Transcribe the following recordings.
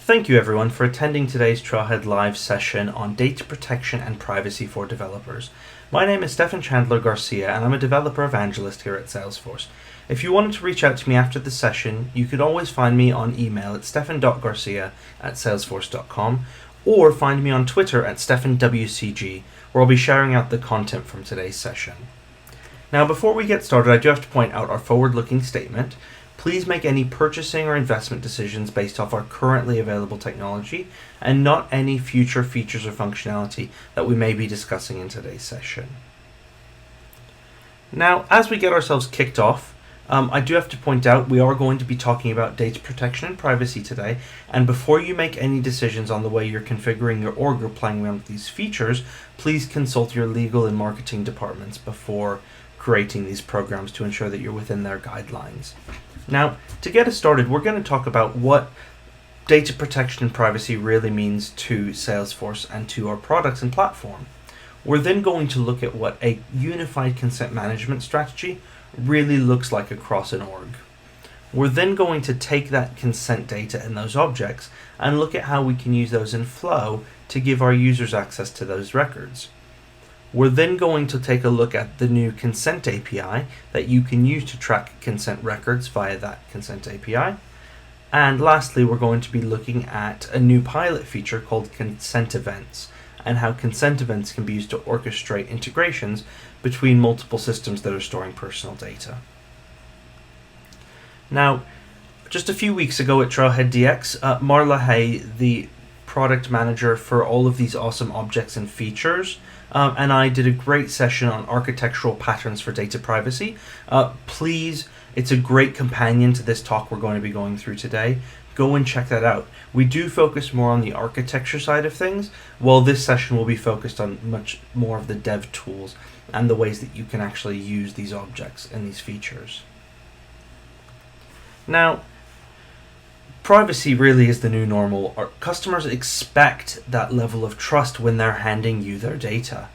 Thank you everyone for attending today's Trailhead Live session on data protection and privacy for developers. My name is Stephan Garcia and I'm a developer evangelist here at Salesforce. If you wanted to reach out to me after the session, you could always find me on email at stephan.garcia@salesforce.com or find me on Twitter at StephanWCG, where I'll be sharing out the content from today's session. Now, before we get started, I do have to point out our forward-looking statement. Please make any purchasing or investment decisions based off our currently available technology and not any future features or functionality that we may be discussing in today's session. Now, as we get ourselves kicked off, I do have to point out we are going to be talking about data protection and privacy today, and before you make any decisions on the way you're configuring your org or playing around with these features, please consult your legal and marketing departments before creating these programs to ensure that you're within their guidelines. Now, to get us started, we're going to talk about what data protection and privacy really means to Salesforce and to our products and platform. We're then going to look at what a unified consent management strategy really looks like across an org. We're then going to take that consent data and those objects and look at how we can use those in Flow to give our users access to those records. We're then going to take a look at the new consent API that you can use to track consent records via that consent API. And lastly, we're going to be looking at a new pilot feature called consent events and how consent events can be used to orchestrate integrations between multiple systems that are storing personal data. Now, just a few weeks ago at Trailhead DX, Marla Hay, the product manager for all of these awesome objects and features, and I did a great session on architectural patterns for data privacy. Please, it's a great companion to this talk we're going to be going through today. Go and check that out. We do focus more on the architecture side of things, while this session will be focused on much more of the dev tools and the ways that you can actually use these objects and these features. Now, privacy really is the new normal. Our customers expect that level of trust when they're handing you their data.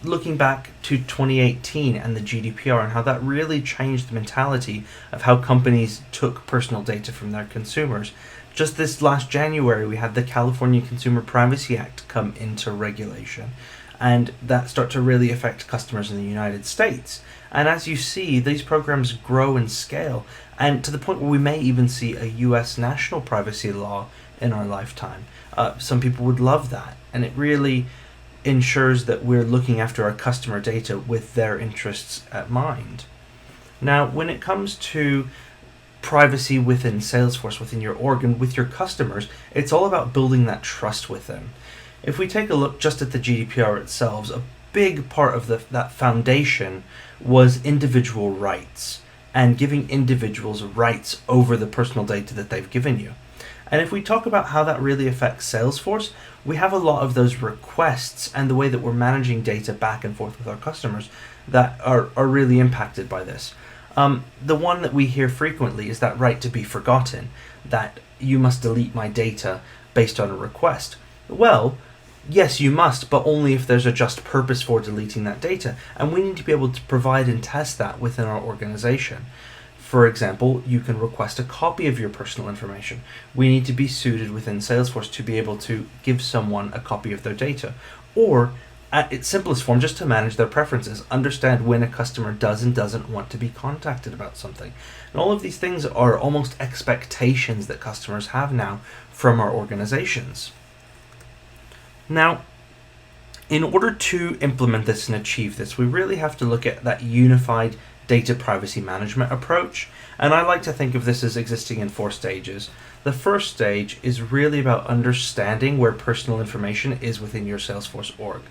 Looking back to 2018 and the GDPR and how that really changed the mentality of how companies took personal data from their consumers. Just this last January, we had the California Consumer Privacy Act come into regulation, and that start to really affect customers in the United States. And as you see, these programs grow and scale, and to the point where we may even see a US national privacy law in our lifetime. Some people would love that, and it really ensures that we're looking after our customer data with their interests at mind. Now, when it comes to privacy within Salesforce, within your org, and with your customers, it's all about building that trust with them. If we take a look just at the GDPR itself, a big part of that foundation was individual rights and giving individuals rights over the personal data that they've given you. And if we talk about how that really affects Salesforce, we have a lot of those requests and the way that we're managing data back and forth with our customers that are really impacted by this. The one that we hear frequently is that right to be forgotten, that you must delete my data based on a request. Well, yes, you must, but only if there's a just purpose for deleting that data, and we need to be able to provide and test that within our organization. For example, you can request a copy of your personal information. We need to be suited within Salesforce to be able to give someone a copy of their data, or at its simplest form, just to manage their preferences, understand when a customer does and doesn't want to be contacted about something. And all of these things are almost expectations that customers have now from our organizations. Now, in order to implement this and achieve this, we really have to look at that unified data privacy management approach, and I like to think of this as existing in 4 stages. The first stage is really about understanding where personal information is within your Salesforce org.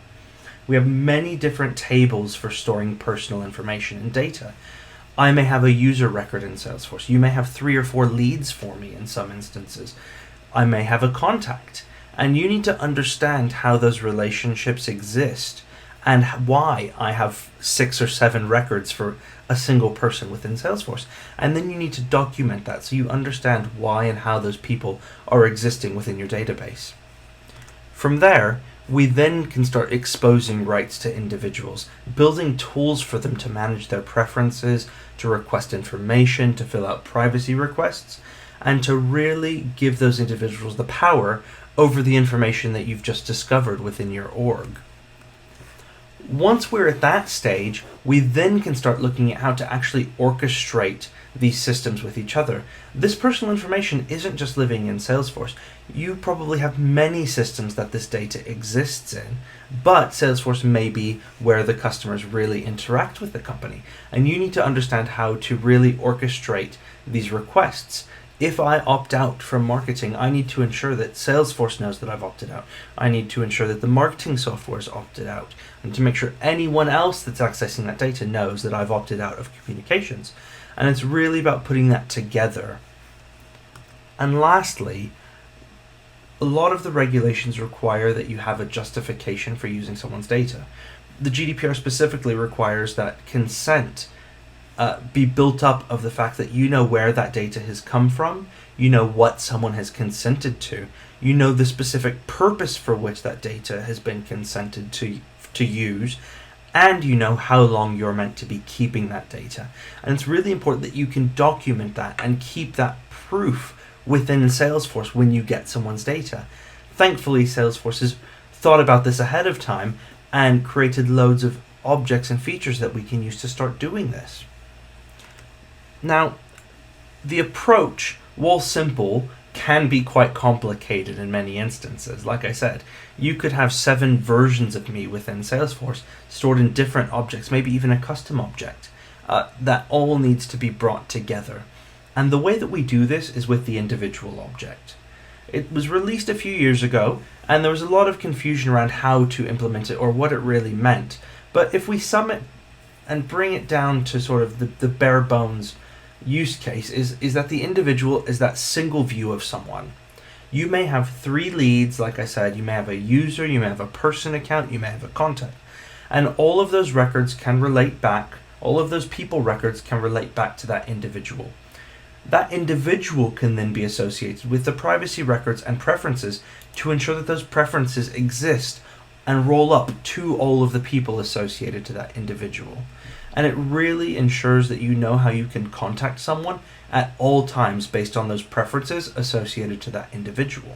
We have many different tables for storing personal information and data. I may have a user record in Salesforce. You may have 3 or 4 leads for me in some instances. I may have a contact. And you need to understand how those relationships exist and why I have 6 or 7 records for a single person within Salesforce. And then you need to document that so you understand why and how those people are existing within your database. From there, we then can start exposing rights to individuals, building tools for them to manage their preferences, to request information, to fill out privacy requests, and to really give those individuals the power over the information that you've just discovered within your org. Once we're at that stage, we then can start looking at how to actually orchestrate these systems with each other. This personal information isn't just living in Salesforce. You probably have many systems that this data exists in, but Salesforce may be where the customers really interact with the company, and you need to understand how to really orchestrate these requests. If I opt out from marketing, I need to ensure that Salesforce knows that I've opted out. I need to ensure that the marketing software is opted out, and to make sure anyone else that's accessing that data knows that I've opted out of communications. And it's really about putting that together. And lastly, a lot of the regulations require that you have a justification for using someone's data. The GDPR specifically requires that consent be built up of the fact that you know where that data has come from, you know what someone has consented to, you know the specific purpose for which that data has been consented to use, and you know how long you're meant to be keeping that data. And it's really important that you can document that and keep that proof within Salesforce when you get someone's data. Thankfully, Salesforce has thought about this ahead of time and created loads of objects and features that we can use to start doing this. Now, the approach, while simple, can be quite complicated in many instances. Like I said, you could have 7 versions of me within Salesforce stored in different objects, maybe even a custom object, that all needs to be brought together. And the way that we do this is with the individual object. It was released a few years ago, and there was a lot of confusion around how to implement it or what it really meant. But if we sum it and bring it down to sort of the bare bones use case, is that the individual is that single view of someone. You may have 3 leads, like I said. You may have a user, you may have a person account, you may have a contact. And all of those records can relate back, all of those people records can relate back to that individual. That individual can then be associated with the privacy records and preferences to ensure that those preferences exist and roll up to all of the people associated to that individual. And it really ensures that you know how you can contact someone at all times based on those preferences associated to that individual.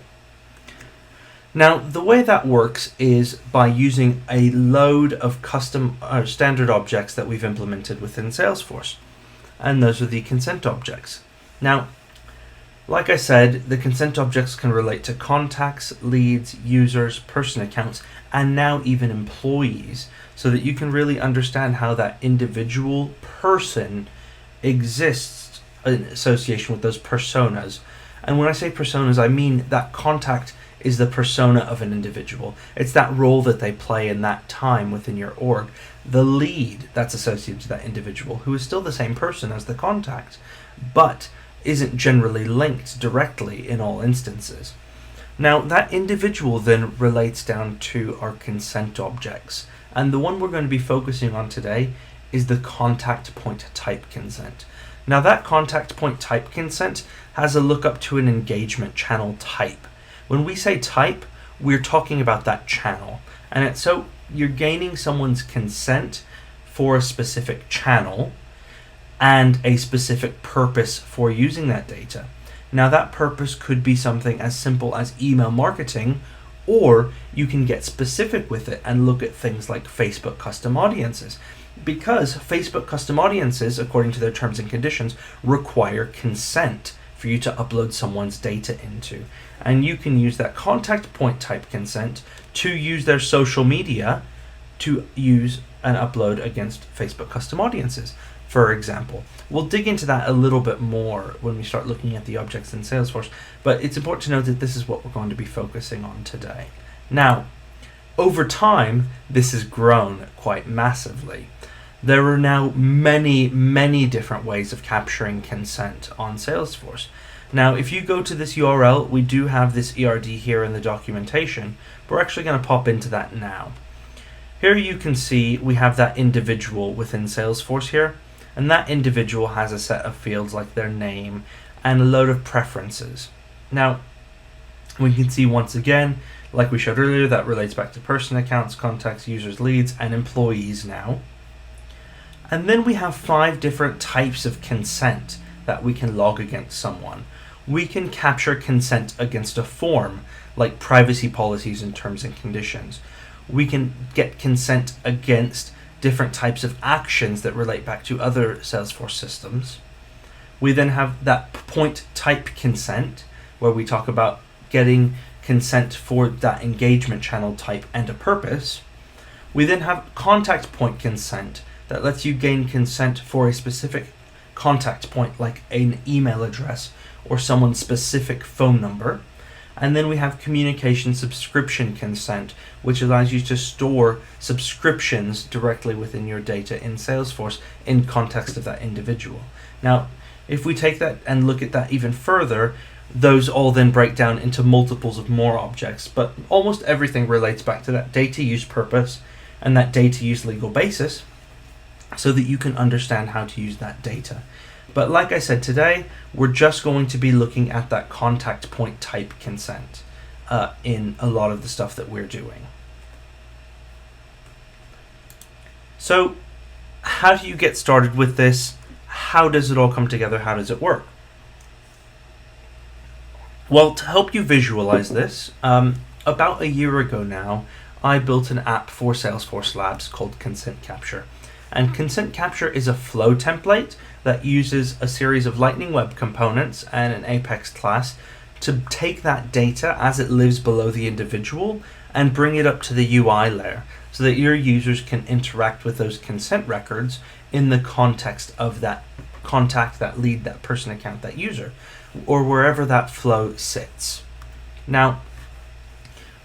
Now, the way that works is by using a load of custom standard objects that we've implemented within Salesforce. And those are the consent objects. Now, like I said, the consent objects can relate to contacts, leads, users, person accounts, and now even employees, so that you can really understand how that individual person exists in association with those personas. And when I say personas, I mean that contact is the persona of an individual. It's that role that they play in that time within your org. The lead that's associated to that individual, who is still the same person as the contact, but isn't generally linked directly in all instances. Now, that individual then relates down to our consent objects. And the one we're going to be focusing on today is the contact point type consent. Now, that contact point type consent has a lookup to an engagement channel type. When we say type, we're talking about that channel. And so you're gaining someone's consent for a specific channel and a specific purpose for using that data. Now, that purpose could be something as simple as email marketing, or you can get specific with it and look at things like Facebook custom audiences, because Facebook custom audiences, according to their terms and conditions, require consent for you to upload someone's data into. And you can use that contact point type consent to use their social media to use and upload against Facebook custom audiences, for example. We'll dig into that a little bit more when we start looking at the objects in Salesforce, but it's important to note that this is what we're going to be focusing on today. Now, over time, this has grown quite massively. There are now many, many different ways of capturing consent on Salesforce. Now, if you go to this URL, we do have this ERD here in the documentation, but we're actually going to pop into that now. Here you can see we have that individual within Salesforce here, and that individual has a set of fields like their name and a load of preferences. Now, we can see once again, like we showed earlier, that relates back to person accounts, contacts, users, leads, and employees now. And then we have 5 different types of consent that we can log against someone. we can capture consent against a form, like privacy policies and terms and conditions. We can get consent against different types of actions that relate back to other Salesforce systems. We then have that point type consent, where we talk about getting consent for that engagement channel type and a purpose. We then have contact point consent that lets you gain consent for a specific contact point, like an email address or someone's specific phone number. And then we have communication subscription consent, which allows you to store subscriptions directly within your data in Salesforce in context of that individual. Now, if we take that and look at that even further, those all then break down into multiples of more objects, but almost everything relates back to that data use purpose and that data use legal basis, so that you can understand how to use that data. But like I said, today we're just going to be looking at that contact point type consent in a lot of the stuff that we're doing. So how do you get started with this? How does it all come together? How does it work? Well, to help you visualize this, about a year ago now, I built an app for Salesforce Labs called Consent Capture. And Consent Capture is a flow template that uses a series of Lightning Web components and an Apex class to take that data as it lives below the individual and bring it up to the UI layer so that your users can interact with those consent records in the context of that contact, that lead, that person account, that user, or wherever that flow sits. Now,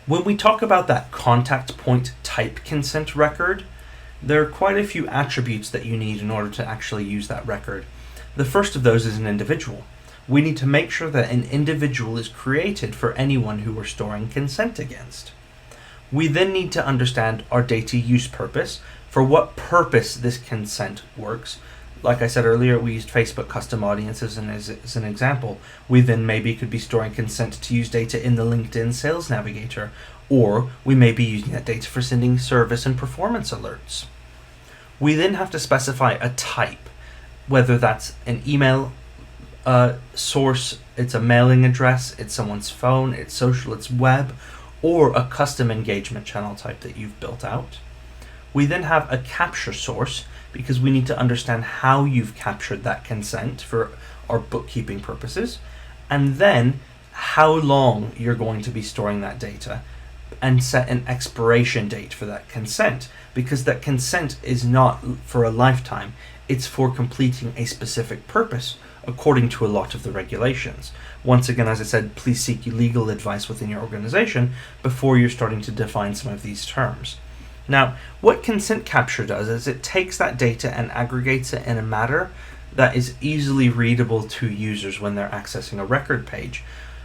when we talk about that contact point type consent record, there are quite a few attributes that you need in order to actually use that record. The first of those is an individual. We need to make sure that an individual is created for anyone who we're storing consent against. We then need to understand our data use purpose, for what purpose this consent works. Like I said earlier, we used Facebook custom audiences as an example. We then maybe could be storing consent to use data in the LinkedIn Sales Navigator, or we may be using that data for sending service and performance alerts. We then have to specify a type, whether that's an email source, it's a mailing address, it's someone's phone, it's social, it's web, or a custom engagement channel type that you've built out. We then have a capture source, because we need to understand how you've captured that consent for our bookkeeping purposes, and then how long you're going to be storing that data, and set an expiration date for that consent, because that consent is not for a lifetime, it's for completing a specific purpose according to a lot of the regulations. Once again, as I said, please seek legal advice within your organization before you're starting to define some of these terms. Now, what consent capture does is it takes that data and aggregates it in a manner that is easily readable to users when they're accessing a record page.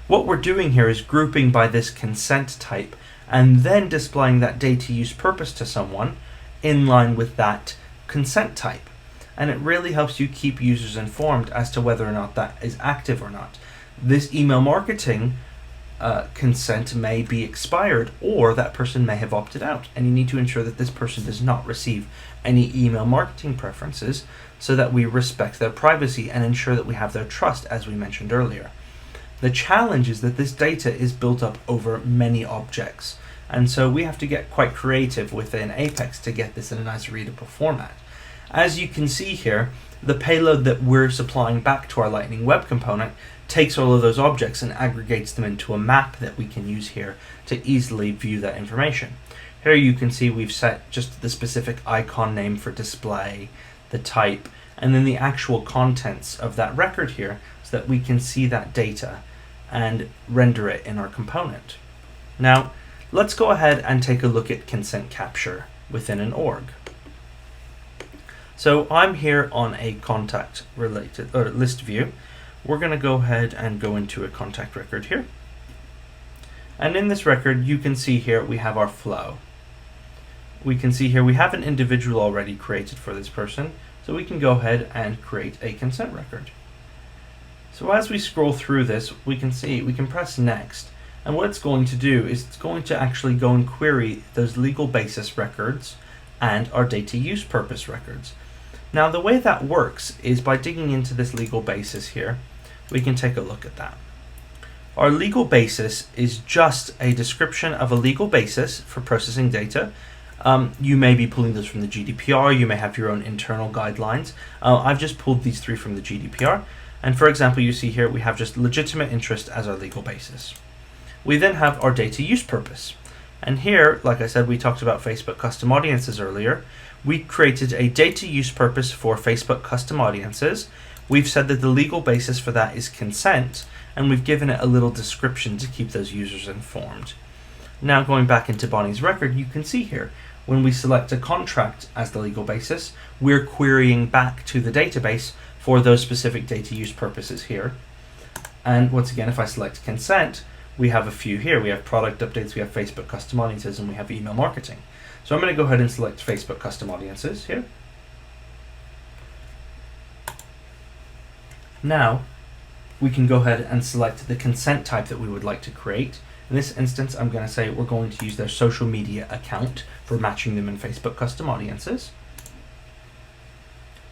What we're doing here is grouping by this consent type and then displaying that data use purpose to someone in line with that consent type. And it really helps you keep users informed as to whether or not that is active or not. This email marketing consent may be expired, or that person may have opted out, and you need to ensure that this person does not receive any email marketing preferences so that we respect their privacy and ensure that we have their trust, as we mentioned earlier. The challenge is that this data is built up over many objects, and so we have to get quite creative within Apex to get this in a nice readable format. As you can see here, the payload that we're supplying back to our Lightning Web component takes all of those objects and aggregates them into a map that we can use here to easily view that information. Here you can see we've set just the specific icon name for display, the type, and then the actual contents of that record here so that we can see that data and render it in our component. Now, let's go ahead and take a look at consent capture within an org. So I'm here on a contact related or list view. We're going to go ahead and go into a contact record here. And in this record, you can see here we have our flow. We can see here we have an individual already created for this person, so we can go ahead and create a consent record. So as we scroll through this, we can see we can press next, and what it's going to do is it's going to actually go and query those legal basis records and our data use purpose records. Now, the way that works is by digging into this legal basis here, we can take a look at that. Our legal basis is just a description of a legal basis for processing data. You may be pulling those from the GDPR, you may have your own internal guidelines. I've just pulled these three from the GDPR. And for example, you see here we have just legitimate interest as our legal basis. We then have our data use purpose. And here, like I said, we talked about Facebook custom audiences earlier. We created a data use purpose for Facebook custom audiences. We've said that the legal basis for that is consent, and we've given it a little description to keep those users informed. Now going back into Bonnie's record, you can see here, when we select a contract as the legal basis, we're querying back to the database for those specific data use purposes here. And once again, if I select consent, we have a few here. We have product updates, we have Facebook custom audiences, and we have email marketing. So I'm going to go ahead and select Facebook custom audiences here. Now, we can go ahead and select the consent type that we would like to create. In this instance, I'm going to say we're going to use their social media account for matching them in Facebook custom audiences.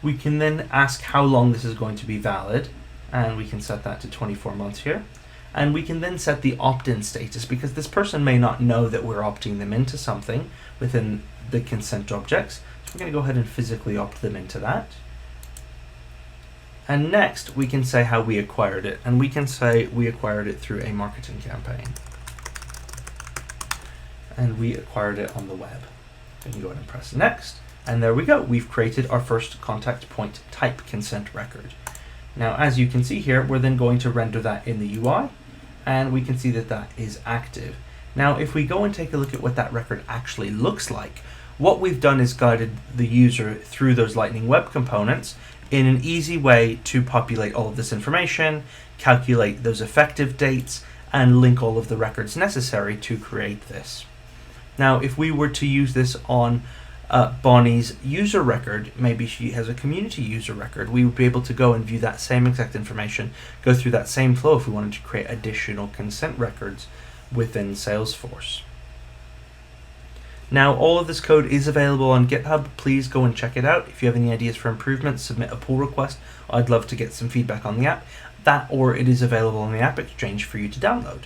We can then ask how long this is going to be valid, and we can set that to 24 months here. And we can then set the opt-in status, because this person may not know that we're opting them into something within the consent objects. So we're going to go ahead and physically opt them into that. And next, we can say how we acquired it. And we can say we acquired it through a marketing campaign. And we acquired it on the web. We can go ahead and press next. And there we go. We've created our first contact point type consent record. Now, as you can see here, we're then going to render that in the UI. And we can see that that is active. Now, if we go and take a look at what that record actually looks like, what we've done is guided the user through those Lightning Web components in an easy way to populate all of this information, calculate those effective dates, and link all of the records necessary to create this. Now, if we were to use this on Bonnie's user record, maybe she has a community user record, we would be able to go and view that same exact information, go through that same flow if we wanted to create additional consent records within Salesforce. Now, all of this code is available on GitHub. Please go and check it out. If you have any ideas for improvements, submit a pull request. I'd love to get some feedback on the app. That, or it is available on the App Exchange for you to download.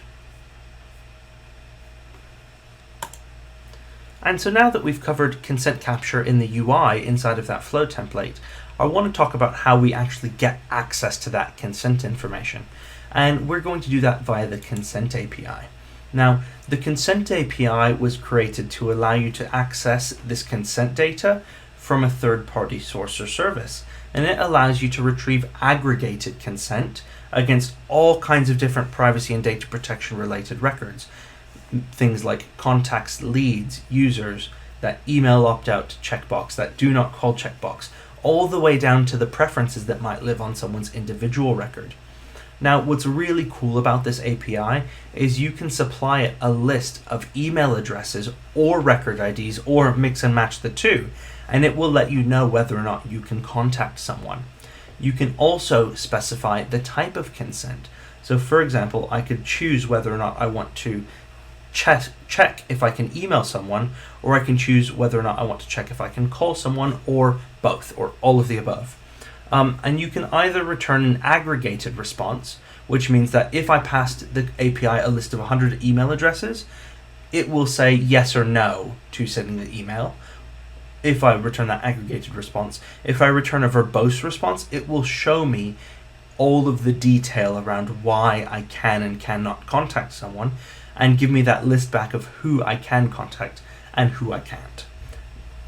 And so now that we've covered consent capture in the UI inside of that flow template, I want to talk about how we actually get access to that consent information. And we're going to do that via the Consent API. Now, the Consent API was created to allow you to access this consent data from a third-party source or service. And it allows you to retrieve aggregated consent against all kinds of different privacy and data protection related records. Things like contacts, leads, users, that email opt-out checkbox, that do not call checkbox, all the way down to the preferences that might live on someone's individual record. Now, what's really cool about this API is you can supply it a list of email addresses or record IDs, or mix and match the two, and it will let you know whether or not you can contact someone. You can also specify the type of consent. So for example, I could choose whether or not I want to check if I can email someone, or I can choose whether or not I want to check if I can call someone, or both, or all of the above. And you can either return an aggregated response, which means that if I passed the API a list of 100 email addresses, it will say yes or no to sending the email. If I return that aggregated response, if I return a verbose response, it will show me all of the detail around why I can and cannot contact someone, and give me that list back of who I can contact and who I can't.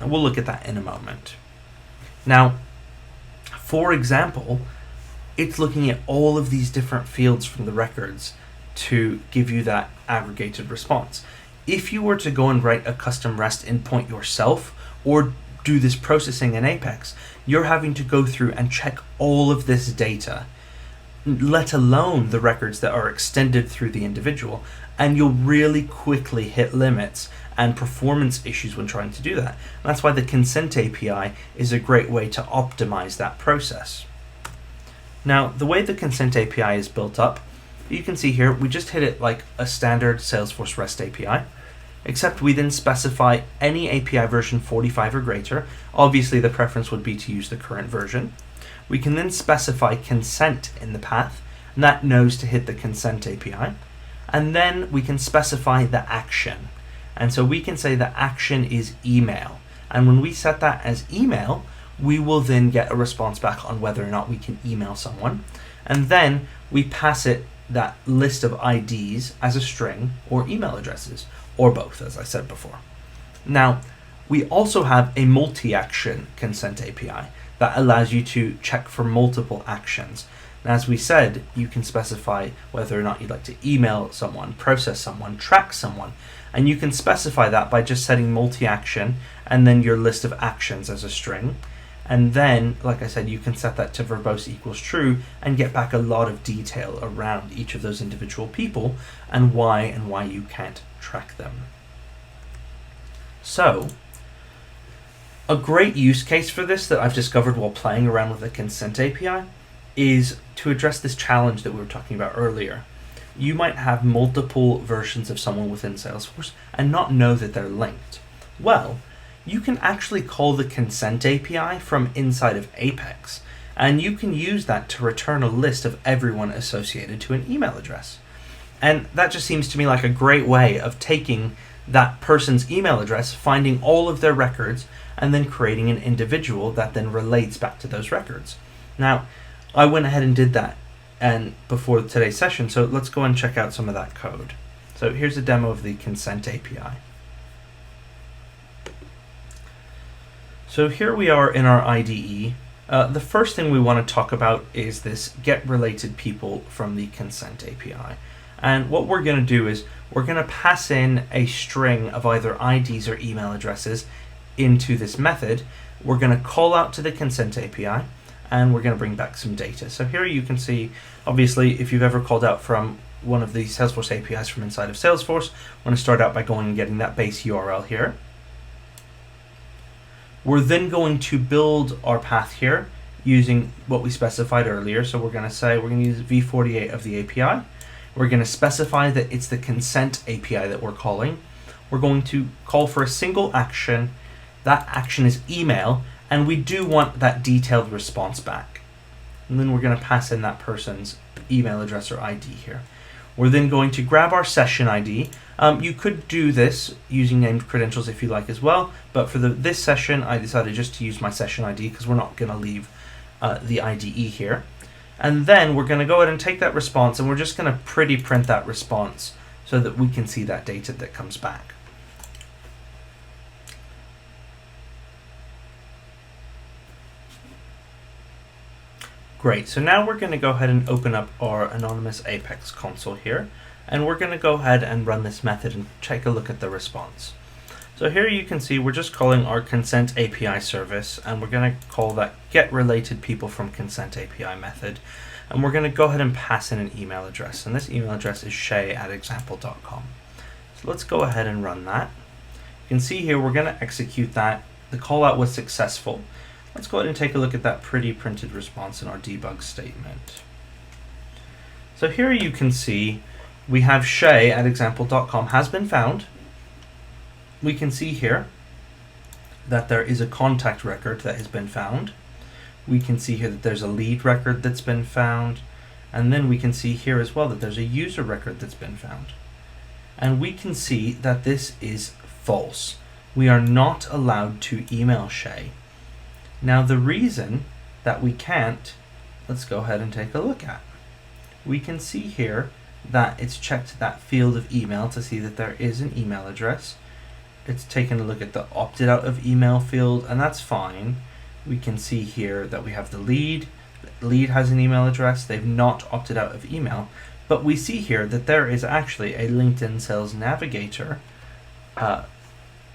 And we'll look at that in a moment. Now, for example, it's looking at all of these different fields from the records to give you that aggregated response. If you were to go and write a custom REST endpoint yourself, or do this processing in Apex, you're having to go through and check all of this data, let alone the records that are extended through the individual, and you'll really quickly hit limits and performance issues when trying to do that. And that's why the Consent API is a great way to optimize that process. Now, the way the Consent API is built up, you can see here, we just hit it like a standard Salesforce REST API, except we then specify any API version 45 or greater. Obviously, the preference would be to use the current version. We can then specify consent in the path. and that knows to hit the consent API. And then we can specify the action. And so we can say the action is email. And when we set that as email, we will then get a response back on whether or not we can email someone. And then we pass it that list of IDs as a string or email addresses, or both, as I said before. Now, we also have a multi-action consent API that allows you to check for multiple actions. And as we said, you can specify whether or not you'd like to email someone, process someone, track someone, and you can specify that by just setting multi-action and then your list of actions as a string. And then, like I said, you can set that to verbose equals true and get back a lot of detail around each of those individual people and why you can't track them. So, a great use case for this that I've discovered while playing around with the consent API is to address this challenge that we were talking about earlier. You might have multiple versions of someone within Salesforce and not know that they're linked. Well, you can actually call the consent API from inside of Apex, and you can use that to return a list of everyone associated to an email address. And that just seems to me like a great way of taking that person's email address, finding all of their records, and then creating an individual that then relates back to those records. Now, I went ahead and did that and before today's session, so let's go and check out some of that code. So here's a demo of the consent API. So here we are in our IDE. The first thing we want to talk about is this get related people from the consent API. And what we're going to do is we're going to pass in a string of either IDs or email addresses into this method. We're going to call out to the consent API, and we're going to bring back some data. So here you can see, obviously, if you've ever called out from one of the Salesforce APIs from inside of Salesforce, we're going to start out by going and getting that base URL here. We're then going to build our path here using what we specified earlier. So we're going to say we're going to use v48 of the API. We're going to specify that it's the consent API that we're calling. We're going to call for a single action. That action is email, and we do want that detailed response back. And then we're going to pass in that person's email address or ID here. We're then going to grab our session ID. You could do this using named credentials if you like as well, but for this session I decided just to use my session ID because we're not going to leave the IDE here. And then we're going to go ahead and take that response, and we're just going to pretty print that response so that we can see that data that comes back. Great, so now we're going to go ahead and open up our anonymous Apex console here, and we're going to go ahead and run this method and take a look at the response. So here you can see we're just calling our consent API service, and we're going to call that get related people from consent API method, and we're going to go ahead and pass in an email address, and this email address is shay@example.com. So let's go ahead and run that. You can see here we're going to execute that. The call out was successful. Let's go ahead and take a look at that pretty printed response in our debug statement. So here you can see we have shay@example.com has been found. We can see here that there is a contact record that has been found. We can see here that there's a lead record that's been found. And then we can see here as well that there's a user record that's been found. And we can see that this is false. We are not allowed to email Shay. Now the reason that we can't, let's go ahead and take a look at. We can see here that it's checked that field of email to see that there is an email address. It's taken a look at the opted out of email field, and that's fine. We can see here that we have the lead. The lead has an email address. They've not opted out of email, but we see here that there is actually a LinkedIn Sales Navigator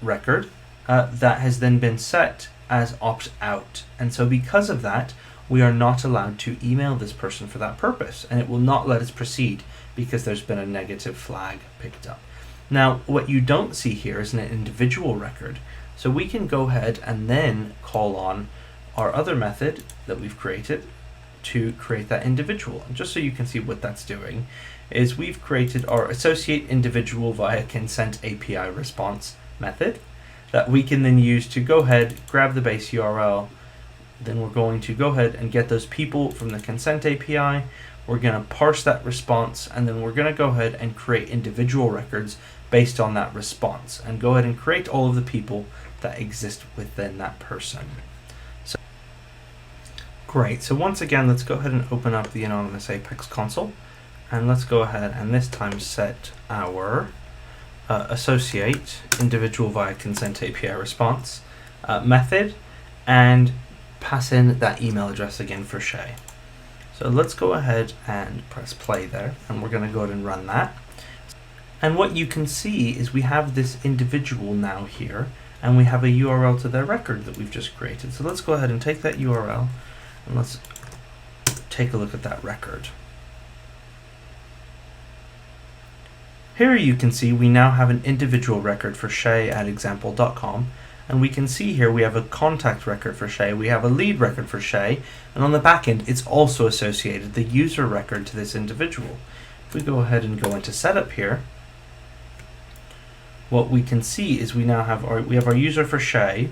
record that has then been set as opt out, and so because of that we are not allowed to email this person for that purpose, and it will not let us proceed because there's been a negative flag picked up. Now what you don't see here is an individual record, so we can go ahead and then call on our other method that we've created to create that individual. And just so you can see what that's doing is we've created our associate individual via consent API response method that we can then use to go ahead, grab the base URL, then we're going to go ahead and get those people from the consent API. We're going to parse that response, and then we're going to go ahead and create individual records based on that response, and go ahead and create all of the people that exist within that person. So, great. So once again, let's go ahead and open up the Anonymous Apex console, and let's go ahead and this time set our associate individual via consent API response method, and pass in that email address again for Shay. So let's go ahead and press play there, and we're going to go ahead and run that. And what you can see is we have this individual now here, and we have a URL to their record that we've just created. So let's go ahead and take that URL, and let's take a look at that record. Here you can see we now have an individual record for Shay at example.com, and we can see here we have a contact record for Shay, we have a lead record for Shay, and on the back end it's also associated the user record to this individual. If we go ahead and go into setup here, what we can see is we now have our user for Shay,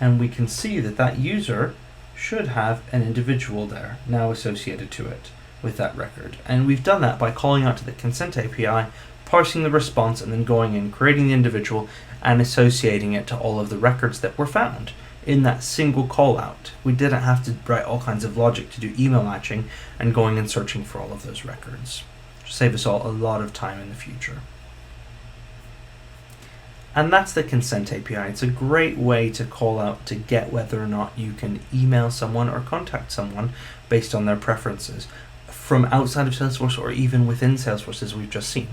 and we can see that that user should have an individual there now associated to it with that record. And we've done that by calling out to the consent API, parsing the response, and then going in, creating the individual, and associating it to all of the records that were found in that single call out. We didn't have to write all kinds of logic to do email matching and going and searching for all of those records. Save us all a lot of time in the future. And that's the consent API. It's a great way to call out to get whether or not you can email someone or contact someone based on their preferences from outside of Salesforce or even within Salesforce, as we've just seen.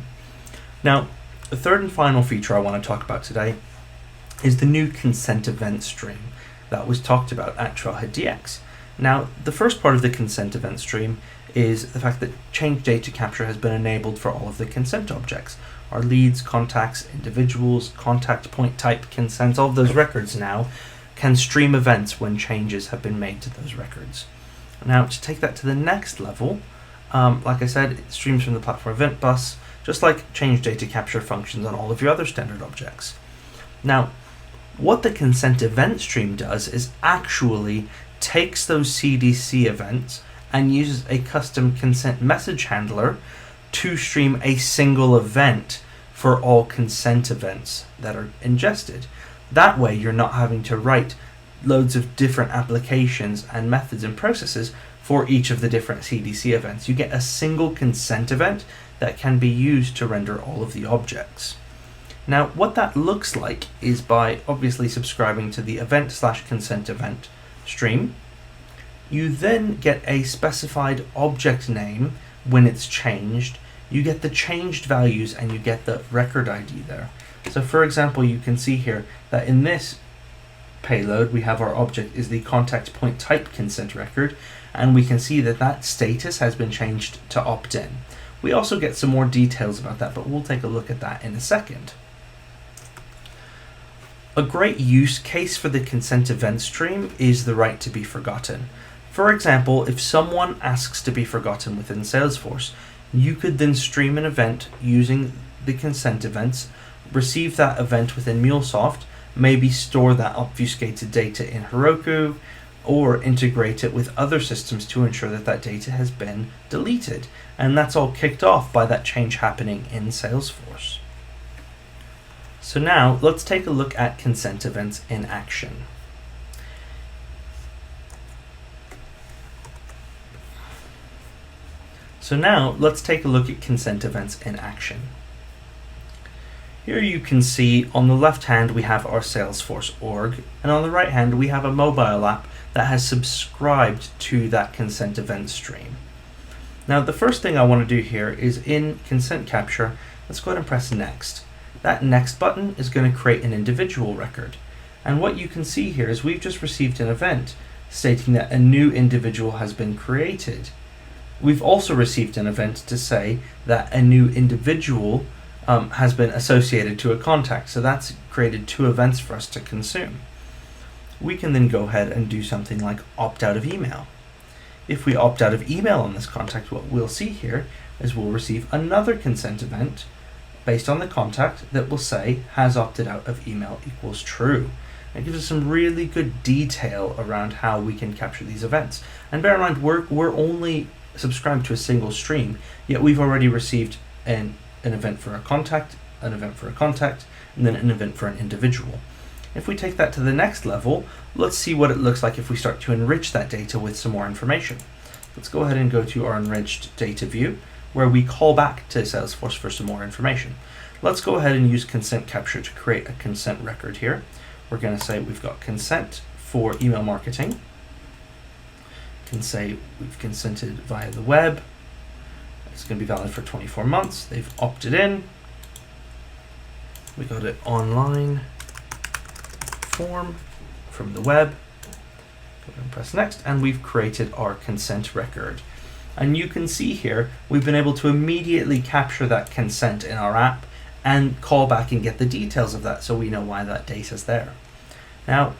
Now, the third and final feature I want to talk about today is the new consent event stream that was talked about at Trailhead DX. Now, the first part of the consent event stream is the fact that change data capture has been enabled for all of the consent objects. Our leads, contacts, individuals, contact point type, consents, all of those records now can stream events when changes have been made to those records. Now, to take that to the next level, like I said, it streams from the platform event bus, just like change data capture functions on all of your other standard objects. Now, what the consent event stream does is actually takes those CDC events and uses a custom consent message handler to stream a single event for all consent events that are ingested. That way you're not having to write loads of different applications and methods and processes for each of the different CDC events. You get a single consent event that can be used to render all of the objects. Now, what that looks like is by obviously subscribing to the event/consent event stream. You then get a specified object name when it's changed. You get the changed values and you get the record ID there. So for example, you can see here that in this payload we have our object is the contact point type consent record, and we can see that that status has been changed to opt-in. We also get some more details about that, but we'll take a look at that in a second. A great use case for the consent event stream is the right to be forgotten. For example, if someone asks to be forgotten within Salesforce, you could then stream an event using the consent events, receive that event within MuleSoft, maybe store that obfuscated data in Heroku, or integrate it with other systems to ensure that that data has been deleted. And that's all kicked off by that change happening in Salesforce. So now let's take a look at consent events in action. So now let's take a look at consent events in action. Here you can see on the left hand we have our Salesforce org, and on the right hand we have a mobile app that has subscribed to that consent event stream. Now the first thing I want to do here is in consent capture, let's go ahead and press next. That next button is going to create an individual record. And what you can see here is we've just received an event stating that a new individual has been created. We've also received an event to say that a new individual has been associated to a contact. So that's created two events for us to consume. We can then go ahead and do something like opt out of email. If we opt out of email on this contact, what we'll see here is we'll receive another consent event based on the contact that will say has opted out of email equals true. It gives us some really good detail around how we can capture these events. And bear in mind, we're only subscribed to a single stream, yet we've already received an event for a contact, an event for a contact, and then an event for an individual. If we take that to the next level, let's see what it looks like if we start to enrich that data with some more information. Let's go ahead and go to our enriched data view, where we call back to Salesforce for some more information. Let's go ahead and use consent capture to create a consent record here. We're going to say we've got consent for email marketing. Can say we've consented via the web. It's going to be valid for 24 months. They've opted in. We got it online form from the web. Go ahead and press next, and we've created our consent record. And you can see here we've been able to immediately capture that consent in our app and call back and get the details of that, so we know why that data is there. Now,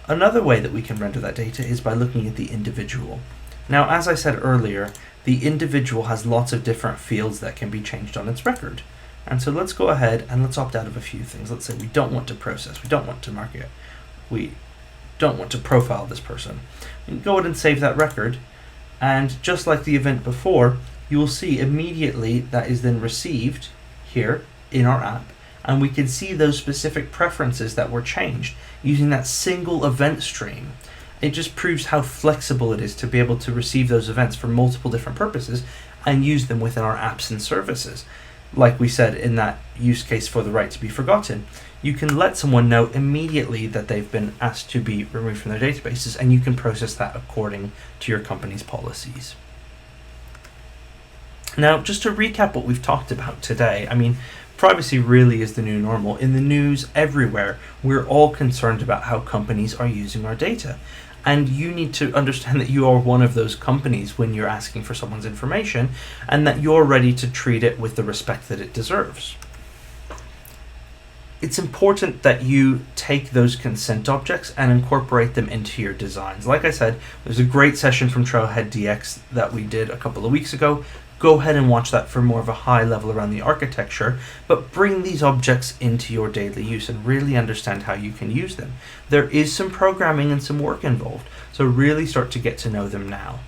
another way that we can render that data is by looking at the individual. Now, as I said earlier, the individual has lots of different fields that can be changed on its record. And so let's go ahead and let's opt out of a few things. Let's say we don't want to process, we don't want to market, we don't want to profile this person. You can go ahead and save that record, and just like the event before, you will see immediately that is then received here in our app, and we can see those specific preferences that were changed using that single event stream. It just proves how flexible it is to be able to receive those events for multiple different purposes and use them within our apps and services. Like we said in that use case for the right to be forgotten, you can let someone know immediately that they've been asked to be removed from their databases, and you can process that according to your company's policies. Now, just to recap what we've talked about today, I mean, privacy really is the new normal. In the news everywhere, we're all concerned about how companies are using our data. And you need to understand that you are one of those companies when you're asking for someone's information, and that you're ready to treat it with the respect that it deserves. It's important that you take those consent objects and incorporate them into your designs. Like I said, there's a great session from Trailhead DX that we did a couple of weeks ago. Go ahead and watch that for more of a high level around the architecture, but bring these objects into your daily use and really understand how you can use them. There is some programming and some work involved, so really start to get to know them now.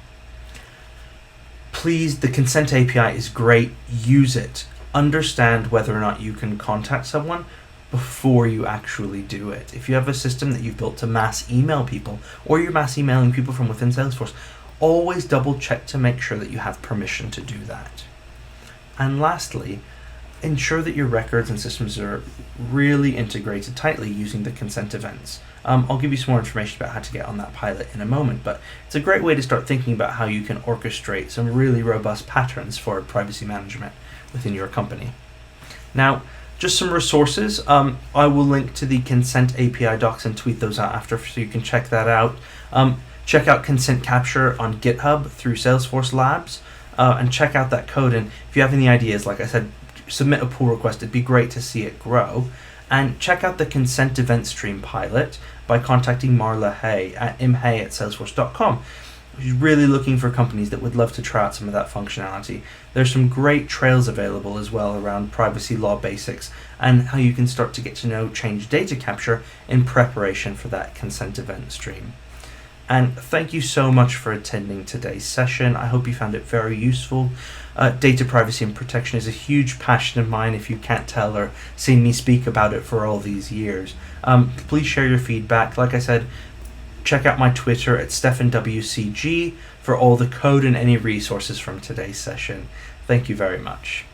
Please, the consent API is great, use it. Understand whether or not you can contact someone before you actually do it. If you have a system that you've built to mass email people, or you're mass emailing people from within Salesforce, always double check to make sure that you have permission to do that. And lastly, ensure that your records and systems are really integrated tightly using the consent events. I'll give you some more information about how to get on that pilot in a moment, but it's a great way to start thinking about how you can orchestrate some really robust patterns for privacy management within your company. Now, just some resources. I will link to the consent API docs and tweet those out after, so you can check that out. Check out consent capture on GitHub through Salesforce Labs, and check out that code. And if you have any ideas, like I said, submit a pull request. It'd be great to see it grow. And check out the consent event stream pilot by contacting Marla Hay at imhay@salesforce.com. She's really looking for companies that would love to try out some of that functionality. There's some great trails available as well around privacy law basics and how you can start to get to know change data capture in preparation for that consent event stream. And thank you so much for attending today's session. I hope you found it very useful. Data privacy and protection is a huge passion of mine, if you can't tell or seen me speak about it for all these years. Please share your feedback. Like I said, check out my Twitter at StephanWCG for all the code and any resources from today's session. Thank you very much.